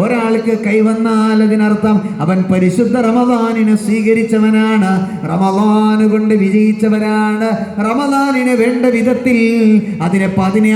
ഒരാൾക്ക് കൈവന്നാൽ അതിനർത്ഥം അവൻ പരിശുദ്ധ റമദാനിനെ സ്വീകരിച്ചവനാണ്, റമദാന് കൊണ്ട് വിജയിച്ചവരാണ്. റമദാനിനെ വേണ്ട വിധത്തിൽ അതിനെ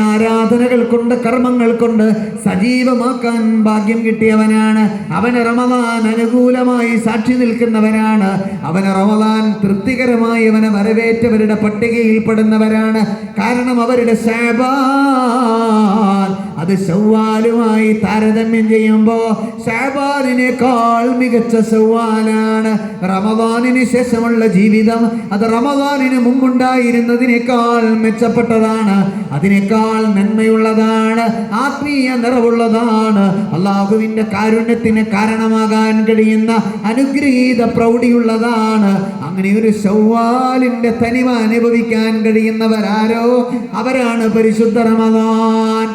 ആരാധനകൾ കൊണ്ട് കർമ്മങ്ങൾ കൊണ്ട് സജീവമാക്കാൻ ഭാഗ്യം കിട്ടിയവനാണ്. അവന് റമദാൻ അനുകൂലമായി സാക്ഷി നിൽക്കുന്നവരാണ്. അവന് റമദാൻ തൃപ്തികരമായി അവനെ വരവേറ്റവരുടെ പട്ടികയിൽപ്പെടുന്നവരാണ്. കാരണം അവരുടെ ശഅബാൻ അത് ശവ്വാലുമായി താരതമ്യം ചെയ്യുമ്പോൾ ശഅബാനിനേക്കാൾ മികച്ച ശവ്വാലാണ്. റമദാനിന് ശേഷമുള്ള ജീവിതം അത് റമദാനിന് മുമ്പുണ്ടായിരുന്നതിനേക്കാൾ മെച്ചപ്പെട്ടതാണ്, അതിനേക്കാൾ നന്മയുള്ളതാണ്, ആത്മീയ നിറവുള്ളതാണ്, അള്ളാഹുവിന്റെ കാരുണ്യത്തിന് കാരണമാകാൻ കഴിയുന്ന അനുഗ്രഹീത പ്രൗഢിയുള്ളതാണ്. അങ്ങനെ ഒരു ശവ്വാലിന്റെ തനിമ അനുഭവിക്കാൻ കഴിയുന്നവരാരോ അവരാണ് പരിശുദ്ധ റമദാൻ.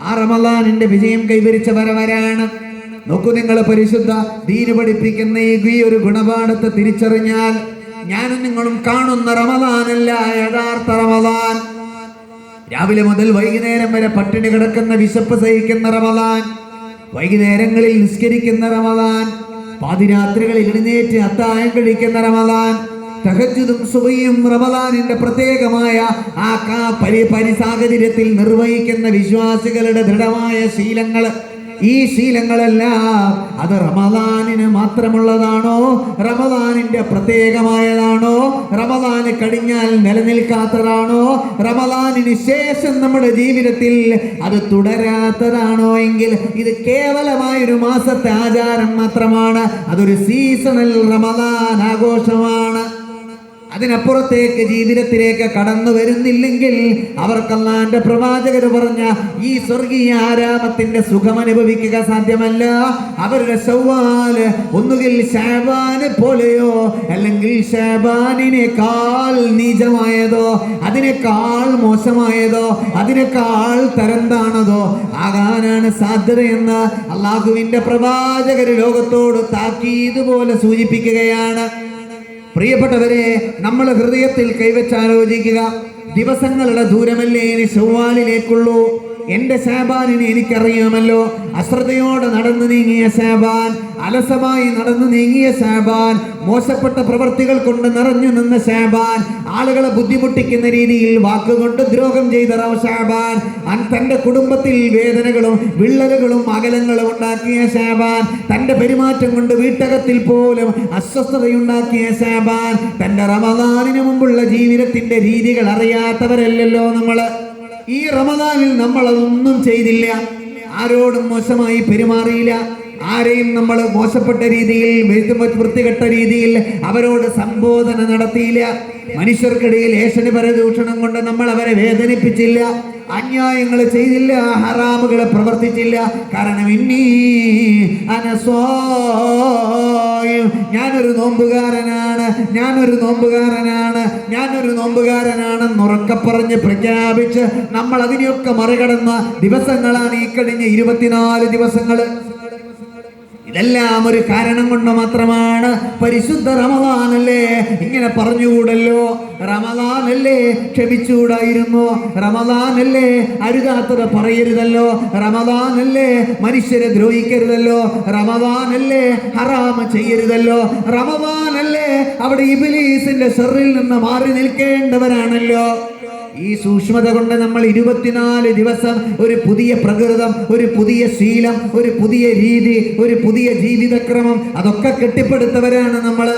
ആ റമദാനിന്റെ വിജയം കൈവരിച്ചവരവരാണ്. നോക്കൂ, നിങ്ങൾ പരിശുദ്ധ ദീന് പഠിപ്പിക്കുന്ന ഈ ഒരു ഗുണപാഠത്തെ തിരിച്ചറിഞ്ഞാൽ ഞാനും നിങ്ങളും കാണുന്ന റമദാനല്ല യഥാർത്ഥ റമദാൻ. രാവിലെ മുതൽ വൈകുന്നേരം വരെ പട്ടിണി കിടക്കുന്ന, വിശപ്പ് സഹിക്കുന്ന റമദാൻ, വൈകുന്നേരങ്ങളിൽ നിസ്കരിക്കുന്ന റമദാൻ, പാതിരാത്രികളിൽ എഴുന്നേറ്റ് അത്താഴം കഴിക്കുന്ന റമദാൻ, തഹജ്ജുദും സുബഹിയും റമദാനിന്റെ പ്രത്യേകമായ ആ സാഹചര്യത്തിൽ നിർവഹിക്കുന്ന വിശ്വാസികളുടെ ദൃഢമായ ശീലങ്ങൾ, ഈ ശീലങ്ങളെല്ലാം അത് റമദാനിന് മാത്രമുള്ളതാണോ, റമദാനിന്റെ പ്രത്യേകമായതാണോ, റമദാന് കഴിഞ്ഞാൽ നിലനിൽക്കാത്തതാണോ, റമദാനിന് ശേഷം നമ്മുടെ ജീവിതത്തിൽ അത് തുടരാത്തതാണോ എങ്കിൽ ഇത് കേവലമായൊരു മാസത്തെ ആചാരം മാത്രമാണ്. അതൊരു സീസണൽ റമദാൻ ആഘോഷമാണ്. അതിനപ്പുറത്തേക്ക് ജീവിതത്തിലേക്ക് കടന്നു വരുന്നില്ലെങ്കിൽ അവർക്ക് അല്ലാഹുവിന്റെ പ്രവാചകർ പറഞ്ഞ ഈ സ്വർഗീയ ആരാമത്തിന്റെ സുഖം അനുഭവിക്കുക സാധ്യമല്ല. അവരുടെ ശവ്വാല് ഒന്നുകിൽ ശഅബാനെ പോലെയോ അല്ലെങ്കിൽ ശഅബാനിനേക്കാൾ നീചമായതോ അതിനേക്കാൾ മോശമായതോ അതിനേക്കാൾ തരംതാണതോ ആകാനാണ് സാധ്യതയെന്ന് അള്ളാഹുവിന്റെ പ്രവാചകർ ലോകത്തോട് താക്കീത് പോലെ സൂചിപ്പിക്കുകയാണ്. പ്രിയപ്പെട്ടവരെ, നമ്മൾ ഹൃദയത്തിൽ കൈവച്ചാലോചിക്കുക. ദിവസങ്ങളുടെ ദൂരമല്ലേ ഇനി ശവ്വാലിലേക്കുള്ളൂ. എൻ്റെ ശഅബാനിനെ എനിക്കറിയാമല്ലോ. അശ്രദ്ധയോടെ നടന്നു നീങ്ങിയ ശഅബാൻ, അലസമായി നടന്നു നീങ്ങിയ ശഅബാൻ, മോശപ്പെട്ട പ്രവർത്തികൾ കൊണ്ട് നിറഞ്ഞു നിന്ന ശഅബാൻ, ആളുകളെ ബുദ്ധിമുട്ടിക്കുന്ന രീതിയിൽ വാക്കുകൊണ്ട് ദ്രോഹം ചെയ്ത ശഅബാൻ, തൻ്റെ കുടുംബത്തിൽ വേദനകളും വിള്ളലുകളും അകലങ്ങളും ഉണ്ടാക്കിയ ശഅബാൻ, തൻ്റെ പെരുമാറ്റം കൊണ്ട് വീട്ടകത്തിൽ പോലും അസ്വസ്ഥതയുണ്ടാക്കിയ ശഅബാൻ, തൻ്റെ റമദാനിന് മുമ്പുള്ള ജീവിതത്തിന്റെ രീതികൾ അറിയാത്തവരല്ലല്ലോ നമ്മൾ. ഈ റമദാനിൽ നമ്മൾ അതൊന്നും ചെയ്തില്ല. ആരോടും മോശമായി പെരുമാറിയില്ല. ആരെയും നമ്മൾ മോശപ്പെട്ട രീതിയിൽ, വൃത്തികെട്ട രീതിയിൽ അവരോട് സംബോധന നടത്തിയില്ല. മനുഷ്യർക്കിടയിൽ ഏഷണി പരദൂഷണം കൊണ്ട് നമ്മൾ അവരെ വേദനിപ്പിച്ചില്ല. അന്യായങ്ങൾ ചെയ്തില്ല, ഹറാമുകളെ പ്രവർത്തിച്ചില്ല. കാരണം ഞാനൊരു നോമ്പുകാരനാണെന്ന് ഉറക്കെ പറഞ്ഞ് പ്രഖ്യാപിച്ച് നമ്മൾ അതിനെയൊക്കെ മറികടന്ന ദിവസങ്ങളാണ് ഈ കഴിഞ്ഞ 24 ദിവസങ്ങൾ. ഇതെല്ലാം ഒരു കാരണം കൊണ്ട് മാത്രമാണ്. പരിശുദ്ധ റമദാനല്ലേ, ഇങ്ങനെ പറഞ്ഞുകൂടല്ലോ. റമദാനല്ലേ ക്ഷമിച്ചുകൂടായിരുന്നോ? റമദാനല്ലേ അരുതാത്തത് പറയരുതല്ലോ? റമദാനല്ലേ മനുഷ്യരെ ദ്രോഹിക്കരുതല്ലോ? റമദാനല്ലേ ഹറാമ ചെയ്യരുതല്ലോ? റമദാനല്ലേ അവിടെ ഇബ്ലീസിന്റെ ശർറിൽ നിന്ന് മാറി നിൽക്കേണ്ടവരാണല്ലോ. ഈ സൂക്ഷ്മത കൊണ്ട് നമ്മൾ 24 ദിവസം ഒരു പുതിയ പ്രകൃതം, ഒരു പുതിയ ശീലം, ഒരു പുതിയ രീതി, ഒരു പുതിയ ജീവിതക്രമം അതൊക്കെ കെട്ടിപ്പടുത്തവരാണ് നമ്മൾ.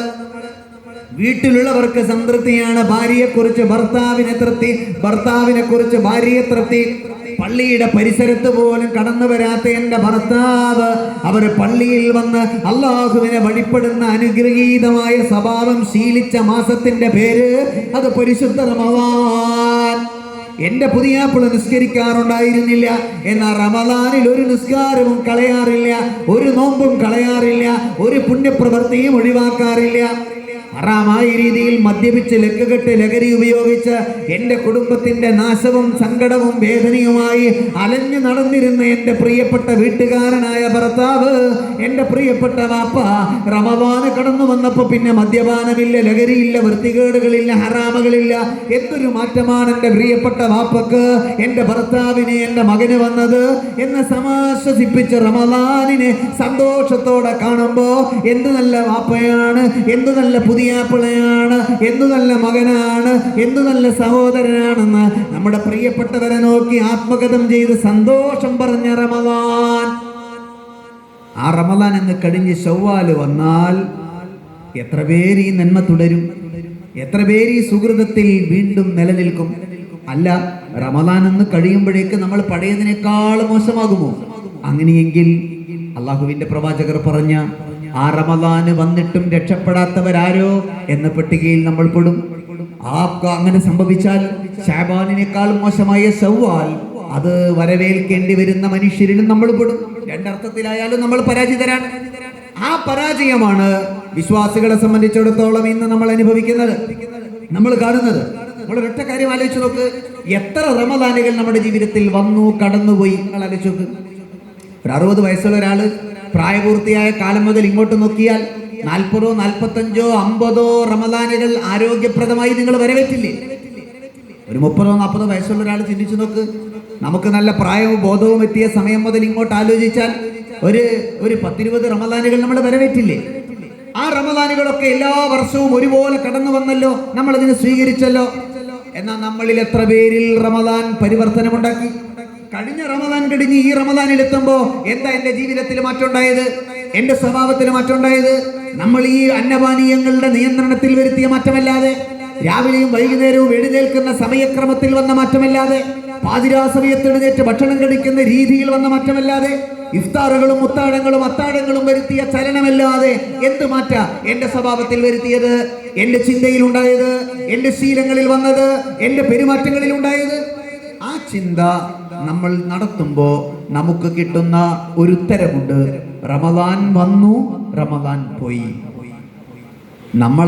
വീട്ടിലുള്ളവർക്ക് സംതൃപ്തിയാണ്. ഭാര്യയെക്കുറിച്ച് ഭർത്താവിനെ തൃപ്തി, ഭർത്താവിനെ കുറിച്ച് ഭാര്യയെ തൃപ്തി. പള്ളിയുടെ പരിസരത്ത് പോലും കടന്നു വരാത്ത എൻ്റെ ഭർത്താവ് അവർ പള്ളിയിൽ വന്ന് അള്ളാഹുവിനെ വഴിപ്പെടുന്ന അനുഗ്രഹീതമായ സ്വഭാവം ശീലിച്ച മാസത്തിന്റെ പേര് അത് പരിശുദ്ധ റമദാൻ. എൻ്റെ പുതിയാപ്പിള നിസ്കരിക്കാറുണ്ടായിരുന്നില്ല, എന്നാൽ റമദാനിൽ ഒരു നിസ്കാരവും കളയാറില്ല, ഒരു നോമ്പും കളയാറില്ല, ഒരു പുണ്യപ്രവൃത്തിയും ഒഴിവാക്കാറില്ല. ഹറാമായ രീതിയിൽ മദ്യപിച്ച് ലക്കുകെട്ട് ലഹരി ഉപയോഗിച്ച് എൻ്റെ കുടുംബത്തിന്റെ നാശവും സങ്കടവും വേദനയുമായി അലഞ്ഞു നടന്നിരുന്ന എൻ്റെ പ്രിയപ്പെട്ട വീട്ടുകാരനായ ഭർത്താവ്, എൻ്റെ പ്രിയപ്പെട്ട വാപ്പ റമദാന് കടന്നു വന്നപ്പോൾ പിന്നെ മദ്യപാനമില്ല, ലഹരിയില്ല, വൃത്തികേടുകളില്ല, ഹറാമുകളില്ല. എന്തൊരു മാറ്റമാണ് എൻ്റെ പ്രിയപ്പെട്ട വാപ്പക്ക്, എൻ്റെ ഭർത്താവിന്, എൻ്റെ മകന് വന്നത് എന്ന് സമാശ്വസിപ്പിച്ച് റമദാനിനെ സന്തോഷത്തോടെ കാണുമ്പോ എന്ത് നല്ല വാപ്പയാണ്, എന്ത് നല്ല പുതിയാപ്പിളയാണ്, എന്തു നല്ല മകനാണ്, എന്തു നല്ല സഹോദരനാണെന്ന് നമ്മുടെ പ്രിയപ്പെട്ടവരെ നോക്കി ആത്മകഥം ചെയ്ത് സന്തോഷം പറഞ്ഞ റമദാൻ. ആ റമദാൻ എന്ന് കഴിഞ്ഞ് ശവ്വാല് വന്നാൽ എത്ര പേര് ഈ നന്മ തുടരും, എത്ര പേര് ഈ സുഹൃതത്തിൽ വീണ്ടും നിലനിൽക്കും? അല്ല, റമദാൻ എന്ന് കഴിയുമ്പോഴേക്ക് നമ്മൾ പഴയതിനേക്കാൾ മോശമാകുമോ? അങ്ങനെയെങ്കിൽ അള്ളാഹുവിന്റെ പ്രവാചകർ പറഞ്ഞ ആ റമദാന് വന്നിട്ടും രക്ഷപ്പെടാത്തവരാരോ എന്ന പട്ടികയിൽ നമ്മൾ പെടും. അങ്ങനെ സംഭവിച്ചാൽ ശഅബാനിനേക്കാൾ മോശമായ ശവ്വാൽ അത് വരവേൽക്കേണ്ടി വരുന്ന മനുഷ്യരിലും നമ്മൾ പെടും. രണ്ടർത്ഥത്തിലായാലും നമ്മൾ പരാജിതരാണ്. ആ പരാജയമാണ് വിശ്വാസികളെ സംബന്ധിച്ചിടത്തോളം ഇന്ന് നമ്മൾ അനുഭവിക്കുന്നത്, നമ്മൾ കാണുന്നത്. നമ്മൾ ഒരൊറ്റ കാര്യം ആലോചിച്ച് നോക്ക്, എത്ര റമദാനുകൾ നമ്മുടെ ജീവിതത്തിൽ വന്നു കടന്നുപോയി. നിങ്ങൾ ആലോചിച്ച് നോക്ക്, ഒരു 60 വയസ്സുള്ള ഒരാള് പ്രായപൂർത്തിയായ കാലം മുതൽ ഇങ്ങോട്ട് നോക്കിയാൽ 40, 45, 50 റമദാനുകൾ ആരോഗ്യപ്രദമായി നിങ്ങൾ വരവേറ്റില്ലേ? ഒരു 30, 40 വയസ്സുള്ള ഒരാൾ ചിന്തിച്ചു നോക്ക്, നമുക്ക് നല്ല പ്രായവും ബോധവും എത്തിയ സമയം മുതൽ ഇങ്ങോട്ട് ആലോചിച്ചാൽ ഒരു 10-20 റമദാനുകൾ നമ്മൾ വരവേറ്റില്ലേ? ആ റമദാനുകളൊക്കെ എല്ലാ വർഷവും ഒരുപോലെ കടന്നു വന്നല്ലോ, നമ്മൾ അതിനെ സ്വീകരിച്ചല്ലോ. എന്നാൽ നമ്മളിൽ എത്ര പേരിൽ റമദാൻ പരിവർത്തനമുണ്ടാക്കി? കഴിഞ്ഞ റമദാൻ കഴിഞ്ഞ് ഈ റമദാനിൽ എത്തുമ്പോ എന്താ എന്റെ ജീവിതത്തിൽ മാറ്റം ഉണ്ടായത്, എന്റെ സ്വഭാവത്തിൽ മാറ്റം ഉണ്ടായത്? നമ്മൾ ഈ അന്നപാനീയങ്ങളുടെ നിയന്ത്രണത്തിൽ വരുത്തിയ മാറ്റമല്ലാതെ, രാവിലെയും വൈകുന്നേരവും എഴുന്നേൽക്കുന്ന സമയക്രമത്തിൽ വന്ന മാറ്റമല്ലാതെ, പാതിരാ സമയത്ത് എഴുന്നേറ്റ് ഭക്ഷണം കഴിക്കുന്ന രീതിയിൽ വന്ന മാറ്റമല്ലാതെ, ഇഫ്താറുകളും മുത്താഴങ്ങളും അത്താഴങ്ങളും വരുത്തിയ ചലനമല്ലാതെ എന്ത് മാറ്റ എന്റെ സ്വഭാവത്തിൽ വരുത്തിയത്, എന്റെ ചിന്തയിൽ ഉണ്ടായത്, എന്റെ ശീലങ്ങളിൽ വന്നത്, എന്റെ പെരുമാറ്റങ്ങളിൽ ഉണ്ടായത്? ആ ചിന്ത നമ്മൾ നടത്തുമ്പോ നമുക്ക് കിട്ടുന്ന ഒരു ഉത്തരമുണ്ട്: റമദാൻ വന്നു, റമദാൻ പോയി. നമ്മൾ